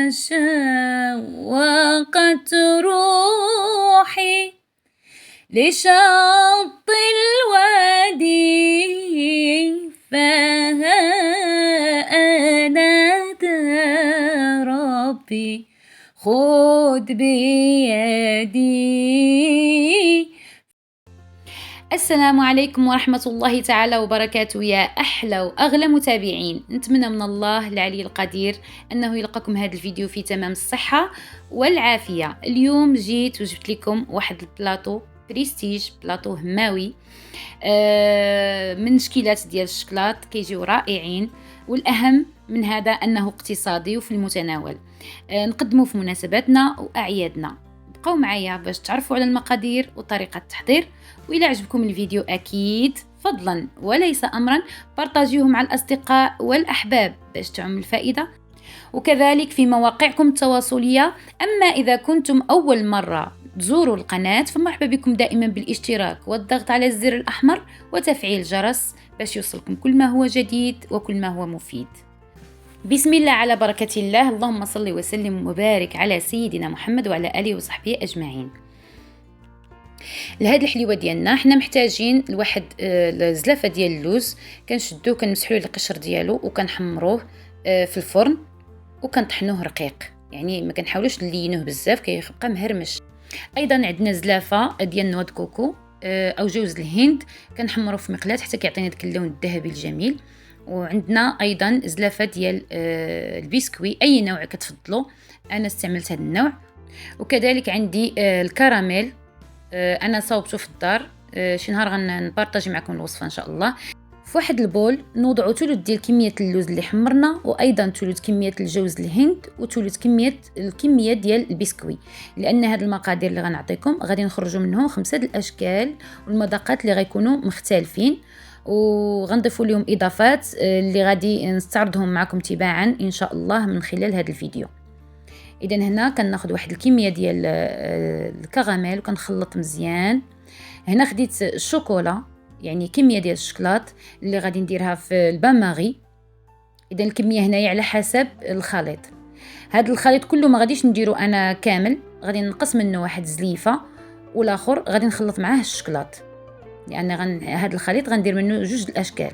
شوقت روحي لشط الوادي، فها أنا ذا ربي خذ بيدي. السلام عليكم ورحمة الله تعالى وبركاته، يا أحلى وأغلى متابعين. نتمنى من الله العلي القدير أنه يلقاكم هذا الفيديو في تمام الصحة والعافية. اليوم جيت وجبت لكم واحد البلاطو بريستيج، بلاطو هماوي من شكيلات ديال الشكلاط، كيجيو رائعين، والأهم من هذا أنه اقتصادي وفي المتناول. نقدمه في مناسباتنا وأعيادنا. بقوا معايا باش تعرفوا على المقادير وطريقة التحضير، وإلى عجبكم الفيديو أكيد فضلا وليس أمرا بارطاجيوه مع الأصدقاء والأحباب باش تعم الفائدة، وكذلك في مواقعكم التواصلية. أما إذا كنتم أول مرة تزوروا القناة فمرحبا بكم دائما بالاشتراك والضغط على الزر الأحمر وتفعيل الجرس باش يوصلكم كل ما هو جديد وكل ما هو مفيد. بسم الله على بركة الله، اللهم صل وسلم وبارك على سيدنا محمد وعلى آله وصحبه أجمعين. لهاد الحليوه ديالنا حنا محتاجين لواحد الزلافه ديال اللوز، كنشدوه كنمسحوا له القشر ديالو وكنحمروه في الفرن وكنطحنوه رقيق، يعني ما كنحاولوش نلينوه بزاف كيبقى مهرمش. ايضا عندنا زلافه ديال نواد كوكو او جوز الهند، كنحمروه في مقلاة حتى كيعطينا داك اللون الذهبي الجميل. وعندنا ايضا زلافه ديال البسكوي، اي نوع كتفضلوا، انا استعملت هذا النوع. وكذلك عندي الكراميل، انا صاوبته في الدار، شي نهار غنبارطاجي معكم الوصفه ان شاء الله. في واحد البول نوضعوا ثلث ديال كميه اللوز اللي حمرنا، وايضا ثلث كميه الجوز الهند، وثلث الكميه ديال البسكوي، لان هاد المقادير اللي غنعطيكم غادي نخرجوا منهم 5 الاشكال والمذاقات اللي غيكونوا مختلفين، وغنضيفوا لهم اضافات اللي غادي نستعرضهم معكم تباعا ان شاء الله من خلال هذا الفيديو. اذا هنا كناخذ واحد الكميه ديال الكراميل وكنخلط مزيان. هنا خديت الشوكولا، يعني كميه ديال الشوكولات اللي غادي نديرها في البان ماغي. اذا الكميه هنايا على حسب الخليط. هذا الخليط كله ما غاديش نديرو انا كامل، غادي نقص منه واحد زليفه، والاخر غادي نخلط معاه الشوكولات، لان هذا الخليط غندير منه جوج الاشكال.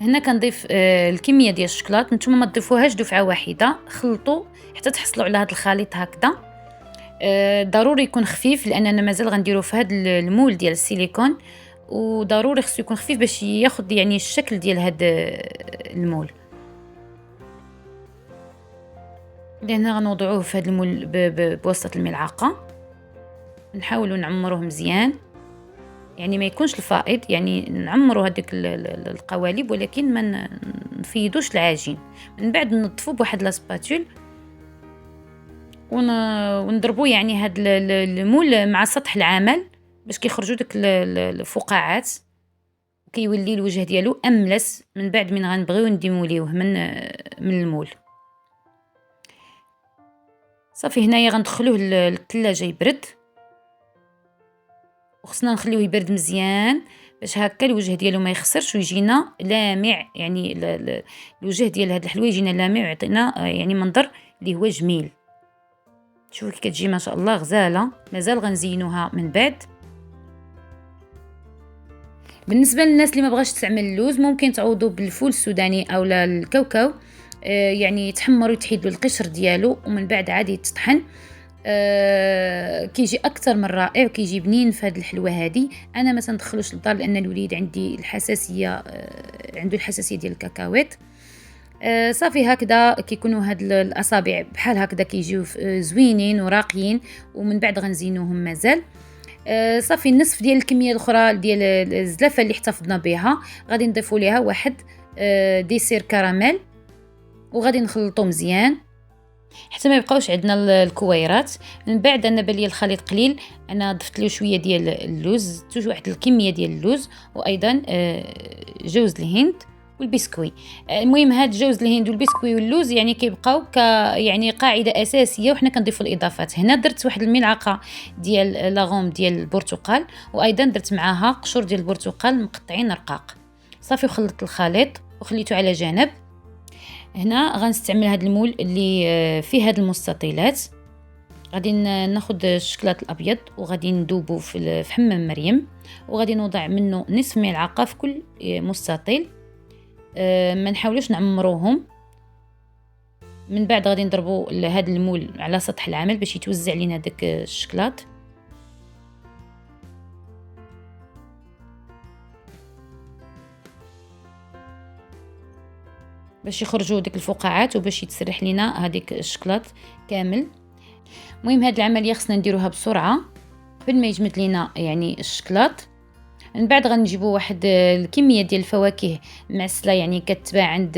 هنا كنضيف الكميه ديال الشوكولات، نتوما ما تضيفوهاش دفعه واحده، خلطوا حتى تحصلوا على هذا الخليط هكذا. ضروري يكون خفيف لاننا مازال غنديروا في هذا المول ديال السيليكون، وضروري خصو يكون خفيف باش ياخذ يعني الشكل ديال هذا المول. هنا غنوضعوه في هذا المول بواسطه الملعقه، نحاولوا نعمروه مزيان، يعني ما يكونش الفائض، يعني نعمروا هذيك القوالب ولكن ما نفيدوش العجين. من بعد نطفوا بواحد لاسباتول ونضربوا يعني هذا المول مع سطح العمل باش كيخرجوا داك الفقاعات، وكيولي الوجه ديالو املس من بعد من غنبغيو نديموليوه من المول. صافي هنايا غندخلوه للثلاجه يبرد، وخصنا نخليوه يبرد مزيان باش هكا الوجه ديالو ما يخسرش ويجينا لامع، يعني الوجه ديال هذا الحلوى يجينا لامع ويعطينا يعني منظر اللي هو جميل. شوفوا كي كتجي ما شاء الله غزاله، مازال غنزينوها من بعد. بالنسبه للناس اللي ما بغاش تستعمل اللوز ممكن تعوضوا بالفول السوداني او الكاوكاو، يعني تحمروا تحيدوا القشر ديالو ومن بعد عادي تطحن، كيجي اكثر من رائع وكيجي بنين في هذه الحلوه هذه. انا ما تندخلوش للدار لان الوليد عندي الحساسيه، عنده الحساسيه ديال الكاكاوات. صافي هكذا كيكونوا هاد الاصابع بحال هكذا كيجيو زوينين وراقيين، ومن بعد غنزينوهم مازال. صافي النصف ديال الكميه الاخرى ديال الزلافه اللي احتفظنا بها غادي نضيفوا ليها واحد ديسير كراميل، وغادي نخلطو مزيان حتى ما يبقاوش عندنا الكويرات. من بعد انا بان لي الخليط قليل، انا ضفت له شويه ديال اللوز، توجد واحد الكميه ديال اللوز، وايضا جوز الهند والبسكوي. المهم هاد جوز الهند والبسكوي واللوز يعني كيبقاو يعني قاعده اساسيه، وحنا كنضيفوا الاضافات. هنا درت واحد الملعقه ديال لاغوم ديال البرتقال، وايضا درت معاها قشور ديال البرتقال مقطعين رقاق. صافي وخلطت الخليط وخليته على جنب. هنا غنستعمل هذا المول اللي فيه هاد المستطيلات. غادي ناخذ الشكلاط الابيض وغادي ندوبو في حمام مريم، وغادي نوضع منه نصف ملعقه في كل مستطيل. ما نحاولوش نعمروهم. من بعد غادي نضربو هذا المول على سطح العمل باش يتوزع لينا داك الشكلاط. باش يخرجوا ديك الفقاعات وباش يتسرح لينا هذيك الشكلاط كامل. المهم هاد العمليه خصنا نديروها بسرعه قبل ما يجمد لينا يعني الشكلاط. من بعد غنجيبوا واحد الكميه ديال الفواكه معسله، يعني كتباع عند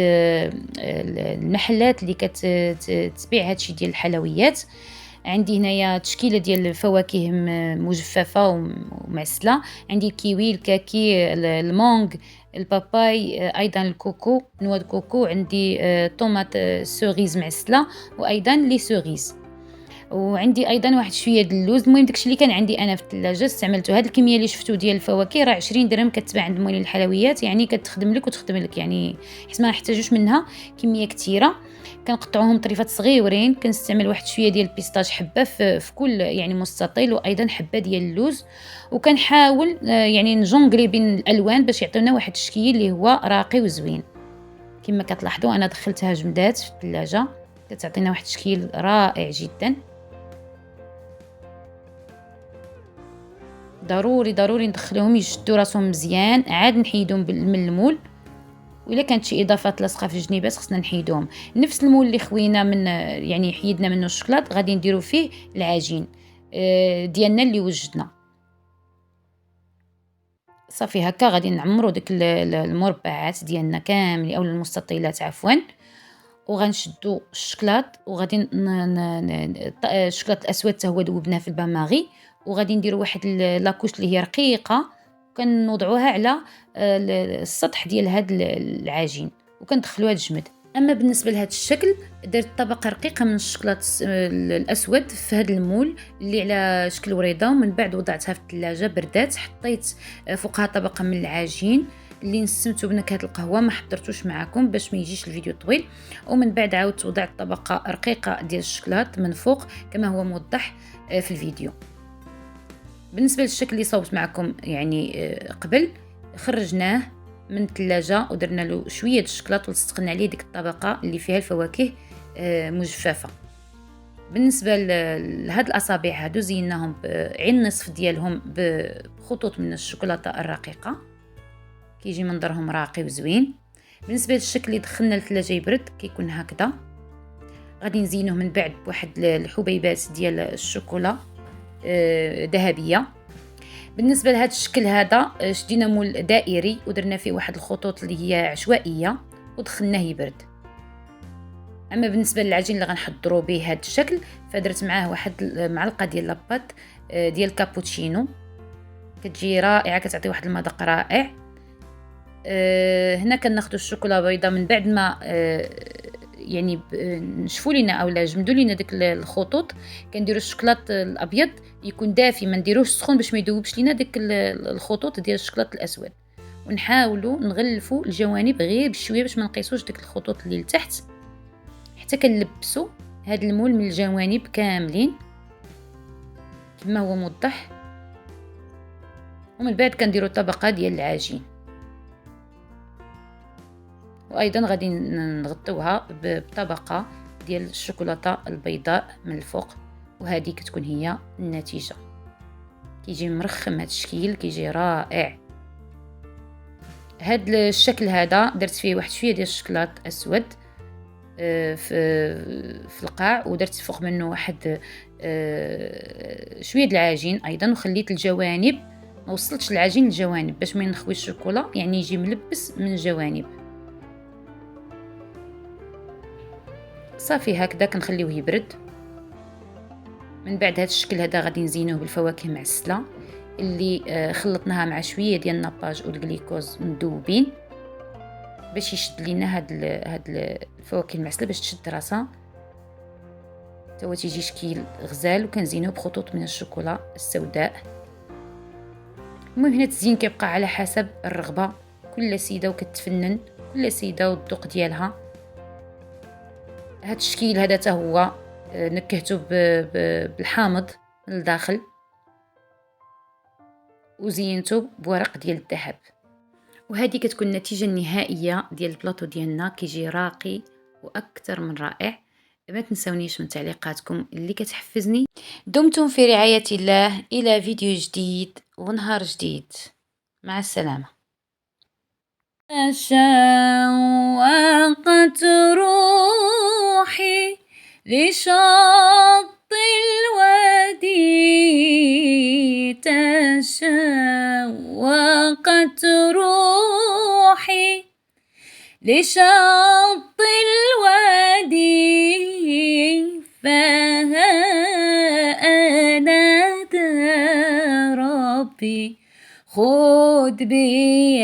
المحلات اللي كتبيع هادشي ديال الحلويات. عندي هنايا تشكيله ديال الفواكه مجففه ومعسله. عندي الكيوي، الكاكي، المونغ، الباباي، ايضا الكوكو، نوى الكوكو. عندي طوماط سوريز معسله، وايضا لي سوريز. وعندي ايضا واحد شويه ديال اللوز. المهم داكشي اللي كان عندي انا في الثلاجه استعملته. هاد الكميه اللي شفتو ديال الفواكه راه 20 درهم كتباع عند مولين الحلويات، يعني كتخدم لك وتخدم لك، يعني حيت ما نحتاجوش منها كميه كثيره. كنقطعوهم طريفات صغيورين. كنستعمل واحد شويه ديال البيستاش حبه في كل يعني مستطيل، وايضا حبه ديال اللوز. وكنحاول يعني نجونغلي بين الالوان باش يعطيونا واحد الشكل اللي هو راقي وزوين. كما كتلاحظوا انا دخلتها جمدات في الثلاجه، كتعطينا واحد الشكل رائع جدا. ضروري ندخلوهم يشدوا راسهم مزيان، عاد نحيدهم من المول. وإلا كانت شي اضافات لاصقه في الجنيبات خصنا نحيدوهم. نفس المول اللي خوينا من يعني حيدنا منه الشكلاط غادي نديرو فيه العجين ديالنا اللي وجدنا. صافي هكا غادي نعمرو ديك المربعات ديالنا كامل او المستطيلات عفوا. وغنشدو الشكلاط وغادي الشكلاط الاسود حتى هو ذوبناه في الباماغي. وغادي نديرو واحد لاكوش اللي هي رقيقه، كنوضعوها على السطح ديال هاد العجين وكندخلوها تجمد. اما بالنسبه لهذا الشكل درت طبقه رقيقه من الشكلاط الاسود في هذا المول اللي على شكل وريضه، ومن بعد وضعتها في الثلاجه بردات. حطيت فوقها طبقه من العجين اللي نسمتو بنكهه القهوه، ما حضرتوش معكم باش ما يجيش الفيديو طويل. ومن بعد عاودت وضعت طبقه رقيقه ديال الشكلاط من فوق كما هو موضح في الفيديو. بالنسبه للشكل اللي صوبت معكم يعني قبل، خرجناه من الثلاجه ودرنا له شويه الشكلاط ولصقنا عليه ديك الطبقه اللي فيها الفواكه مجففه. بالنسبه لهاد الاصابع هادو زيناهم عين النصف ديالهم بخطوط من الشوكولاته الرقيقه، كيجي منظرهم راقي وزوين. بالنسبه للشكل اللي دخلنا للثلاجه يبرد كيكون هكذا. غادي نزينوه من بعد بواحد الحبيبات ديال الشوكولا ذهبيه. بالنسبه لهذا الشكل هذا شدينا مول دائري ودرنا فيه واحد الخطوط اللي هي عشوائيه ودخلناه يبرد. اما بالنسبه للعجين اللي غنحضروا به هذا الشكل فدرت معاه واحد معلقه ديال لاباط ديال كابوتشينو، كتجي رائعه، كتعطي واحد المذاق رائع. هنا كناخذوا الشوكولا بيضاء من بعد ما يعني نشفوا لينا اولا جمدوا لينا ديك الخطوط. كنديروا الشوكولات الابيض يكون دافي، ما نديروش سخون باش ما يذوبش لينا ديك الخطوط ديال الشوكولات الاسود. ونحاولوا نغلفوا الجوانب غير بشويه باش ما نقيسوش ديك الخطوط اللي لتحت، حتى كنلبسوا هذا المول من الجوانب كاملين كما هو موضح. ومن بعد كنديروا طبقه ديال العجين، وايضا غادي نغطيوها بطبقه ديال الشوكولاته البيضاء من الفوق. وهذه كتكون هي النتيجه. كيجي مرخم هذا الشكل، كيجي رائع. هذا الشكل هذا درت فيه واحد شويه ديال الشوكولاط اسود في القاع، ودرت فوق منه واحد شويه د العجين ايضا، وخليت الجوانب ما وصلتش العجين للجوانب باش ما ينخوي الشوكولا، يعني يجي ملبس من الجوانب. صافي هكذا كنخليوه يبرد. من بعد هذا الشكل هذا غادي نزينوه بالفواكه معسله اللي خلطناها مع شويه ديال الناباج والجليكوز مذوبين باش يشد لينا هاد الفواكه المعسله باش تشد راسها حتى هو تيجي شكل غزال. وكنزينوه بخطوط من الشوكولا السوداء. المهم هنا التزيين كيبقى على حسب الرغبه، كل سيده وكتفنن كل سيده والذوق ديالها. هاد الشكيل هذا تا هو نكهته بالحامض من الداخل وزينته بورق ديال الذهب. وهذه كتكون النتيجه النهائيه ديال البلاطو ديالنا، كيجي راقي واكثر من رائع. ما تنسونيش من تعليقاتكم اللي كتحفزني. دمتم في رعايه الله، الى فيديو جديد ونهار جديد، مع السلامه. تشوقت روحي لشط الوادي، تشوقت روحي لشط الوادي، فها أنا ذا ربي خذ بي